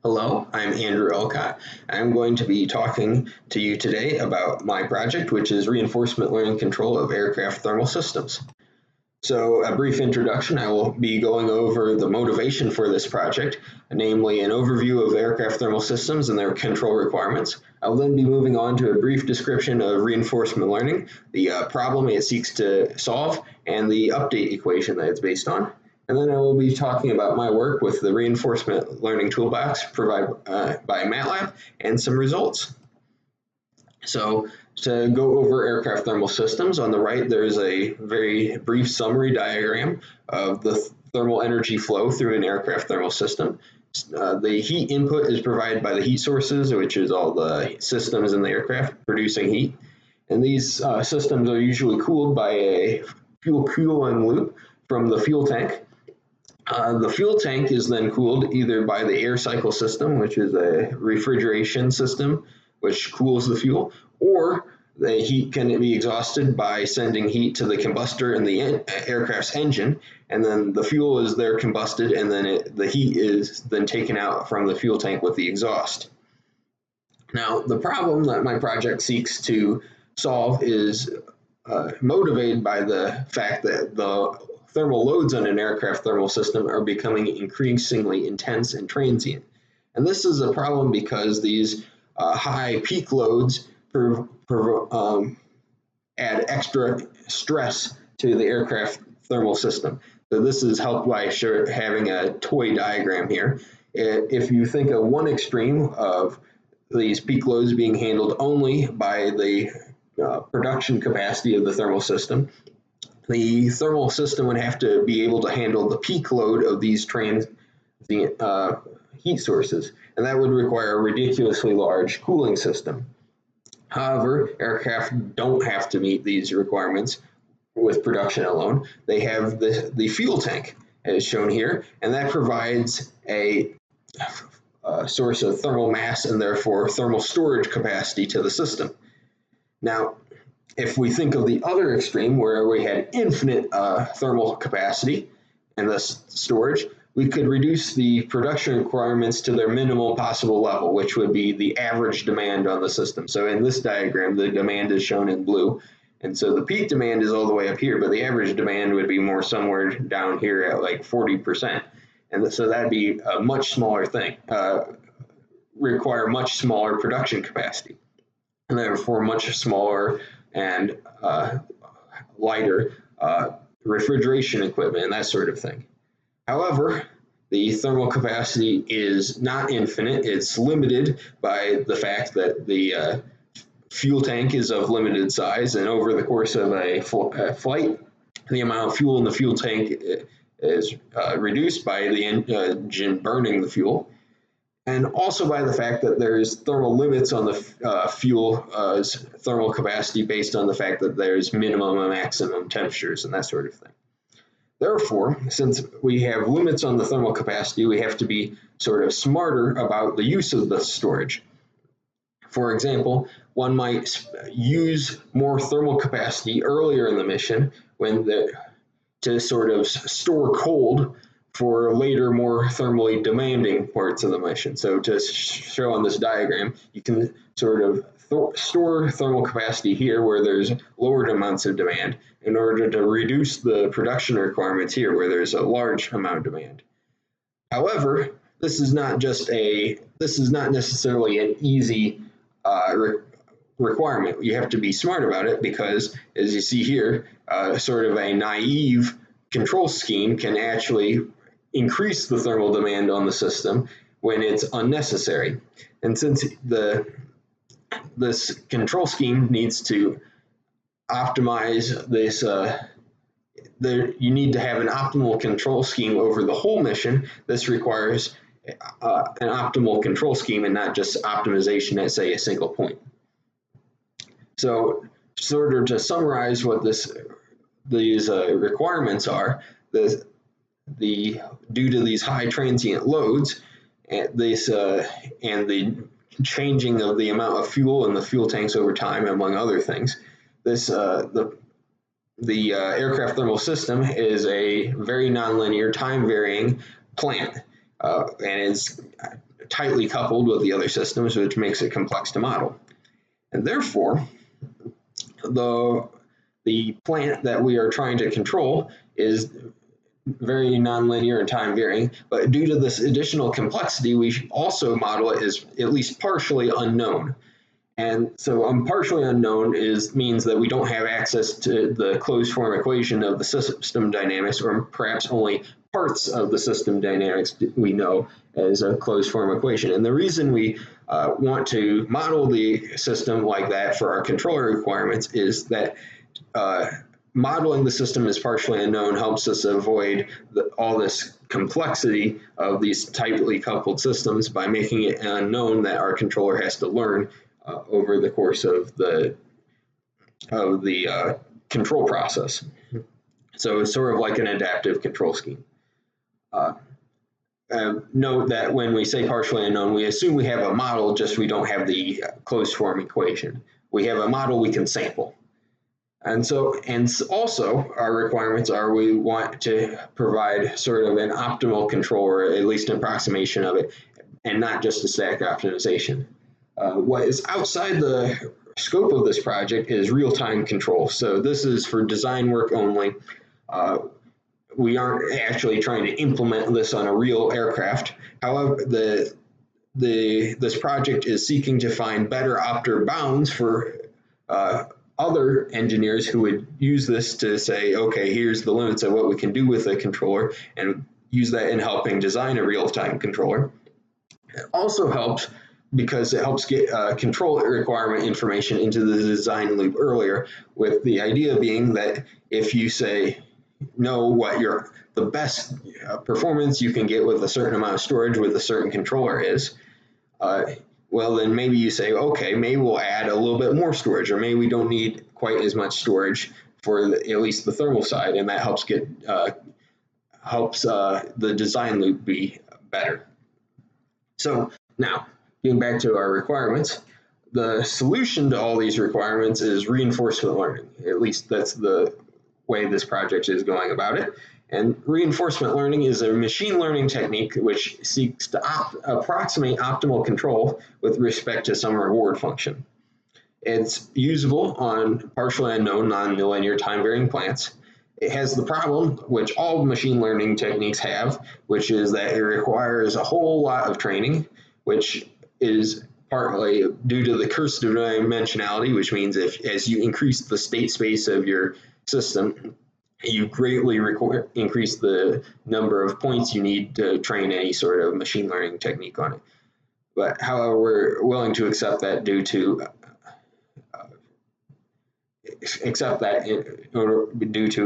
Hello, I'm Andrew Ellicott. I'm going to be talking to you today about my project, which is reinforcement learning control of aircraft thermal systems. So, a brief introduction. I will be going over the motivation for this project, namely an overview of aircraft thermal systems and their control requirements. I'll then be moving on to a brief description of reinforcement learning, the problem it seeks to solve, and the update equation that it's based on. And then I will be talking about my work with the reinforcement learning toolbox provided by MATLAB and some results. So to go over aircraft thermal systems, on the right there's a very brief summary diagram of the thermal energy flow through an aircraft thermal system. The heat input is provided by the heat sources, which is all the systems in the aircraft producing heat. And these systems are usually cooled by a fuel cooling loop from the fuel tank. The fuel tank is then cooled either by the air cycle system, which is a refrigeration system which cools the fuel, or the heat can be exhausted by sending heat to the combustor in the aircraft's engine, and then the fuel is there combusted, and then the heat is then taken out from the fuel tank with the exhaust. Now, the problem that my project seeks to solve is motivated by the fact that the thermal loads on an aircraft thermal system are becoming increasingly intense and transient. And this is a problem because these high peak loads add extra stress to the aircraft thermal system. So this is helped by having a toy diagram here. If you think of one extreme of these peak loads being handled only by the production capacity of the thermal system, the thermal system would have to be able to handle the peak load of these transient heat sources, and that would require a ridiculously large cooling system. However, aircraft don't have to meet these requirements with production alone. They have the fuel tank, as shown here, and that provides a source of thermal mass and therefore thermal storage capacity to the system. Now, if we think of the other extreme where we had infinite thermal capacity and thus storage, we could reduce the production requirements to their minimal possible level, which would be the average demand on the system. So in this diagram, the demand is shown in blue. And so the peak demand is all the way up here, but the average demand would be more somewhere down here at like 40%. And so that'd be a much smaller thing, require much smaller production capacity, and therefore much smaller and lighter refrigeration equipment and that sort of thing. However, the thermal capacity is not infinite. It's limited by the fact that the fuel tank is of limited size, and over the course of a flight, the amount of fuel in the fuel tank is reduced by the engine burning the fuel, and also by the fact that there's thermal limits on the fuel's thermal capacity based on the fact that there's minimum and maximum temperatures and that sort of thing. Therefore, since we have limits on the thermal capacity, we have to be sort of smarter about the use of the storage. For example, one might use more thermal capacity earlier in the mission to sort of store cold for later, more thermally demanding parts of the mission. So to show on this diagram, you can sort of store thermal capacity here where there's lower amounts of demand in order to reduce the production requirements here where there's a large amount of demand. However, this is not necessarily an easy requirement. You have to be smart about it because, as you see here, sort of a naive control scheme can actually increase the thermal demand on the system when it's unnecessary. And since this control scheme needs to optimize this, you need to have an optimal control scheme over the whole mission. This requires an optimal control scheme and not just optimization at, say, a single point. So, sort of to summarize what these requirements are, due to these high transient loads, and the changing of the amount of fuel in the fuel tanks over time, among other things, the aircraft thermal system is a very nonlinear, time-varying plant, and it's tightly coupled with the other systems, which makes it complex to model. And therefore, the plant that we are trying to control is very nonlinear and time varying, but due to this additional complexity, we also model it as at least partially unknown. And so partially unknown means that we don't have access to the closed form equation of the system dynamics, or perhaps only parts of the system dynamics we know as a closed form equation. And the reason we want to model the system like that for our controller requirements is that modeling the system as partially unknown helps us avoid all this complexity of these tightly coupled systems by making it unknown that our controller has to learn over the course of the control process. So it's sort of like an adaptive control scheme. Note that when we say partially unknown, we assume we have a model, just we don't have the closed form equation. We have a model we can sample. And also our requirements are we want to provide sort of an optimal control, or at least an approximation of it, and not just a static optimization. What is outside the scope of this project is real-time control. So this is for design work only. We aren't actually trying to implement this on a real aircraft. However, this project is seeking to find better outer bounds for other engineers who would use this to say, okay, here's the limits of what we can do with the controller, and use that in helping design a real-time controller. It also helps because it helps get control requirement information into the design loop earlier, with the idea being that if you know what the best performance you can get with a certain amount of storage with a certain controller is, well, then maybe you say, okay, maybe we'll add a little bit more storage, or maybe we don't need quite as much storage for at least the thermal side, and that helps the design loop be better. So now, getting back to our requirements, the solution to all these requirements is reinforcement learning. At least that's the way this project is going about it. And reinforcement learning is a machine learning technique which seeks to approximate optimal control with respect to some reward function. It's usable on partially unknown nonlinear time-varying plants. It has the problem, which all machine learning techniques have, which is that it requires a whole lot of training, which is partly due to the curse of dimensionality, which means as you increase the state space of your system, you greatly increase the number of points you need to train any sort of machine learning technique on it. But however, we're willing to accept that due to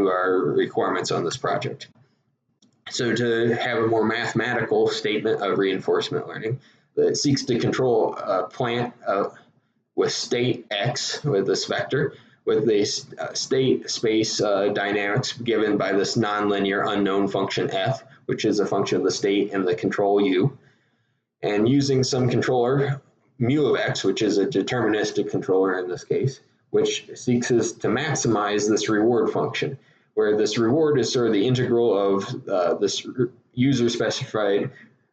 our requirements on this project. So to have a more mathematical statement of reinforcement learning, that seeks to control a plant with state X with this vector, with the state space dynamics given by this nonlinear unknown function f, which is a function of the state and the control u, and using some controller mu of x, which is a deterministic controller in this case, which seeks to maximize this reward function, where this reward is sort of the integral of this user-specified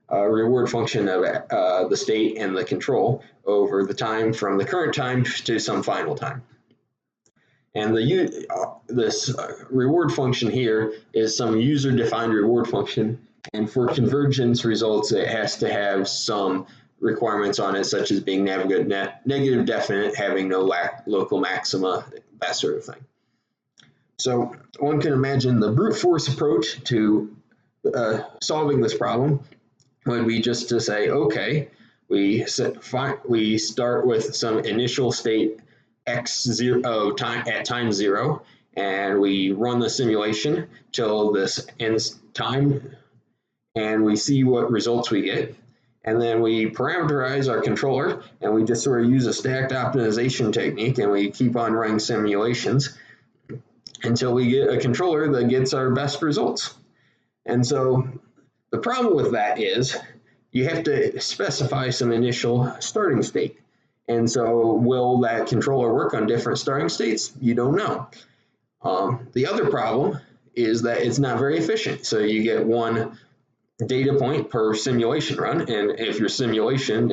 reward function of the state and the control over the time from the current time to some final time. And this reward function here is some user-defined reward function, and for convergence results, it has to have some requirements on it, such as being negative definite, having no local maxima, that sort of thing. So one can imagine the brute force approach to solving this problem would be just to say, okay, we start with some initial state x0 at time 0, and we run the simulation till this ends time, and we see what results we get. And then we parameterize our controller, and we just sort of use a stacked optimization technique, and we keep on running simulations until we get a controller that gets our best results. And so the problem with that is you have to specify some initial starting state. And so will that controller work on different starting states? You don't know. The other problem is that it's not very efficient. So you get one data point per simulation run, and if your simulation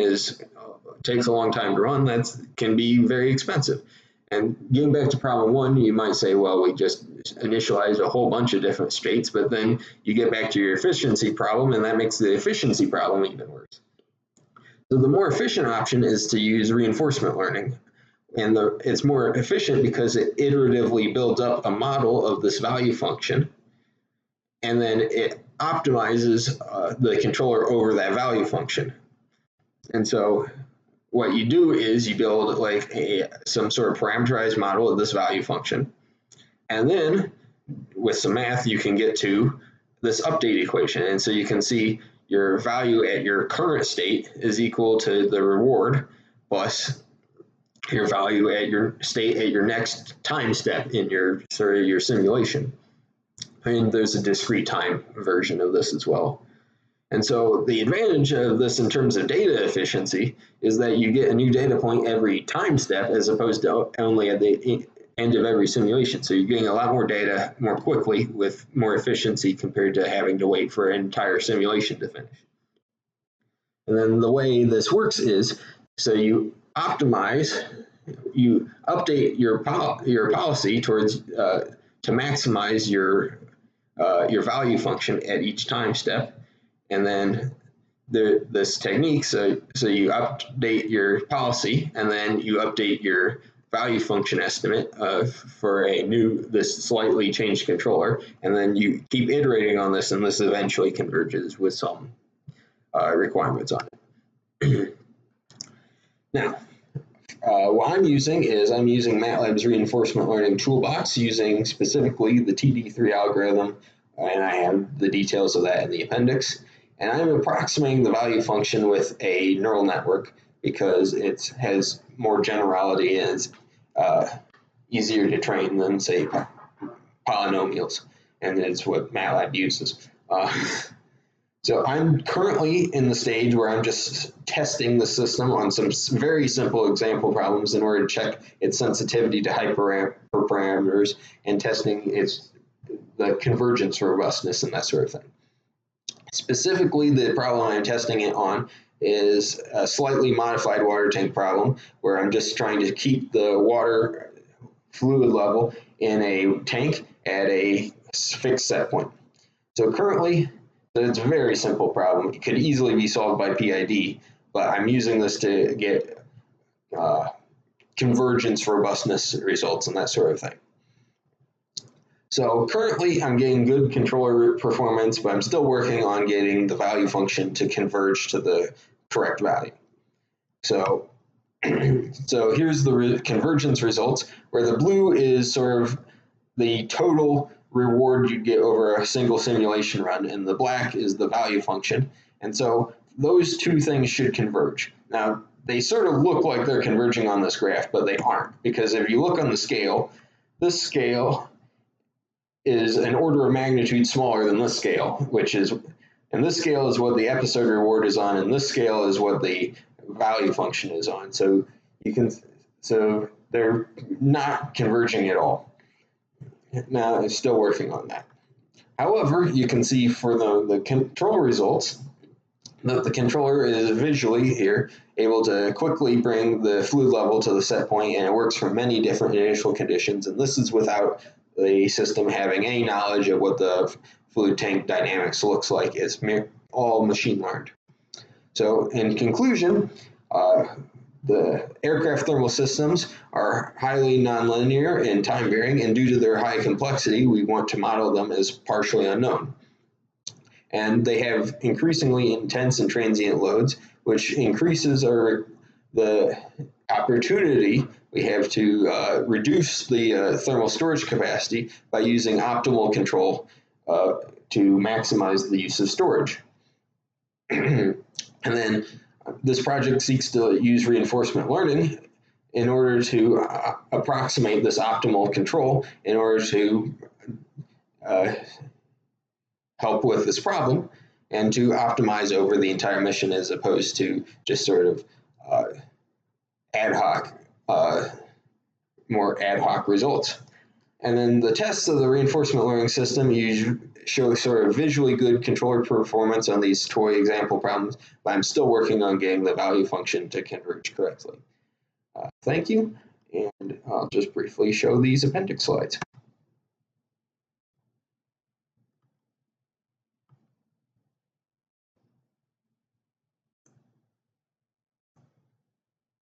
takes a long time to run, that can be very expensive. And getting back to problem one, you might say, well, we just initialized a whole bunch of different states, but then you get back to your efficiency problem, and that makes the efficiency problem even worse. So the more efficient option is to use reinforcement learning. And it's more efficient because it iteratively builds up a model of this value function, and then it optimizes the controller over that value function. And so what you do is you build like some sort of parameterized model of this value function, and then with some math you can get to this update equation. And so you can see your value at your current state is equal to the reward plus your value at your state at your next time step in your simulation. And there's a discrete time version of this as well. And so the advantage of this in terms of data efficiency is that you get a new data point every time step as opposed to only at the end of every simulation. So you're getting a lot more data more quickly with more efficiency compared to having to wait for an entire simulation to finish. And then the way this works is, so you optimize, you update your policy towards to maximize your value function at each time step. And then this technique, so you update your policy, and then you update your value function estimate for this slightly changed controller, and then you keep iterating on this, and this eventually converges with some requirements on it. Now, what I'm using MATLAB's reinforcement learning toolbox, using specifically the TD3 algorithm, and I have the details of that in the appendix. And I'm approximating the value function with a neural network because it has more generality and is easier to train than, say, polynomials, and it's what MATLAB uses. So I'm currently in the stage where I'm just testing the system on some very simple example problems in order to check its sensitivity to hyperparameters and testing the convergence robustness and that sort of thing. Specifically, the problem I'm testing it on is a slightly modified water tank problem where I'm just trying to keep the water fluid level in a tank at a fixed set point. So currently, it's a very simple problem. It could easily be solved by PID, but I'm using this to get convergence robustness results and that sort of thing. So currently I'm getting good controller performance, but I'm still working on getting the value function to converge to the correct value. So, here's the convergence results, where the blue is sort of the total reward you'd get over a single simulation run, and the black is the value function. And so those two things should converge. Now, they sort of look like they're converging on this graph, but they aren't, because if you look on the scale, this scale is an order of magnitude smaller than this scale, and this scale is what the episode reward is on, and this scale is what the value function is on. So they're not converging at all. Now I'm still working on that. However, you can see for the control results that the controller is visually here able to quickly bring the fluid level to the set point, and it works for many different initial conditions, and this is without the system having any knowledge of what the fluid tank dynamics looks like. It's all machine learned. So in conclusion, the aircraft thermal systems are highly nonlinear and time varying, and due to their high complexity, we want to model them as partially unknown. And they have increasingly intense and transient loads, which increases the opportunity we have to reduce the thermal storage capacity by using optimal control to maximize the use of storage. And then this project seeks to use reinforcement learning in order to approximate this optimal control in order to help with this problem and to optimize over the entire mission as opposed to just sort of ad hoc, more ad hoc results. And then the tests of the reinforcement learning system show sort of visually good controller performance on these toy example problems, but I'm still working on getting the value function to converge correctly. Thank you, and I'll just briefly show these appendix slides.